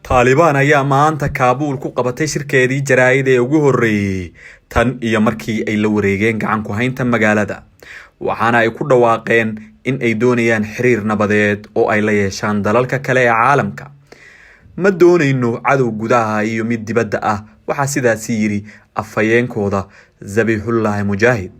Taliban ayaa maanta Kaabul ku qabatay shirkeedii jaraa'id ee ugu horreeyay tan iyo markii ay la wareegeen gacan ku haynta magaalada, waxaana ay ku dhawaaqeen in ay doonayaan xiriir nabadeed oo ay la yeeshaan dalalka kale ee caalamka. Ma doonayno cadow gudaha iyo mid dibadda ah, waxaa sidaas yiri afhayeenkooda Zabihullah Mujahid.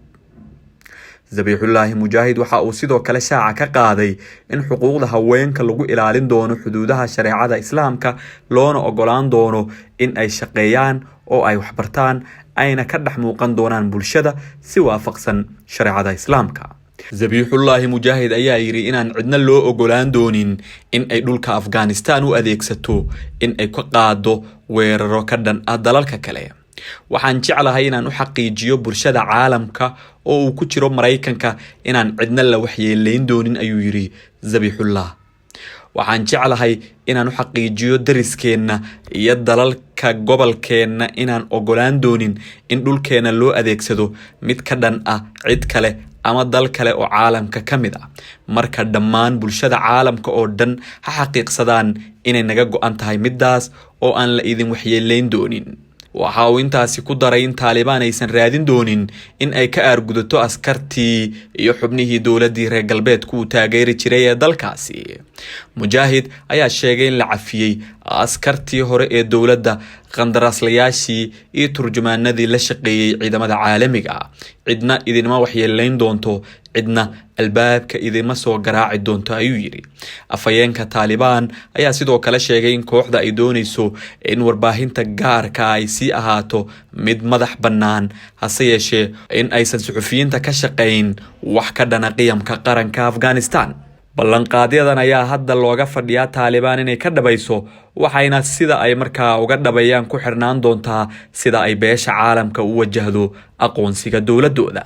Zabihullah Mujahid waxa uu sidoo kale shaaca ka qaaday in xuquuqda haweenka lagu ilaalin doono xuduudaha shareecada Islaamka, loona ogolaan doono in ay shaqeeyaan oo ay wax bartaan, ayna ka dhex muuqan doonaan bulshada si waafaqsan shareecada Islaamka. Zabihullah Mujahid ayaa yiri inaan cidna loo ogolaan doonin in ay dhulka Afghanistan u adeegsato in ay ka qaado weeraro ka dhan ah dalalka kale. Waxaan jeclahay inaan u xaqiijiyo bulshada caalamka oo uu ku jiro Mareykanka inaan cidna la waxyeeleyn doonin, ayuu yiri Zabihullah. Waxaan jeclahay inaan u xaqiijiyo dariskeena iyo dalalka gobolkeena inaan ogolaan doonin in dhulkeena loo adeegsado mid ka dhan ah cid kale ama dal kale oo caalamka ka mid ah. Marka dhammaan bulshada caalamka oo dhan ha xaqiiqsadaan inay naga go'an tahay midaas oo aan la idin waxyeeleyn doonin. Waxa uu intaasi ku daray in Taliban aysan raadin doonin in ay ka aargudato askartii iyo xubnihii dowladii reer galbeedku taageeri jiray ee dalkaasi. Mujahid ayaa sheegay in la cafiyay askartii hore ee dowladda, qandaraaslayaashii iyo turjumaanadii la shaqeeyay ciidamada caalamiga ah. Cidna idinma waxyeeleyn doonto, cidna albaabka idinma soo garaaci doonto, ayuu yiri. Afhayeenka Taliban ayaa sidoo kale sheegay in kooxda ay doonayso in warbaahinta gaarka ay sii ahaato mid madax bannaan, hase yeeshee in aysan suxufiyiinta ka shaqeyn wax ka dhana qiyamka qaranka Afghanistan. Ballanqaadyadan ayaa hadda looga fadhiyaa Taliban inay ka dhabayso, waxayna sida ay markaa uga dhabayaan ku xirnaan doontaa sida ay beesha caalamka u wajahdo aqoonsiga dowladooda.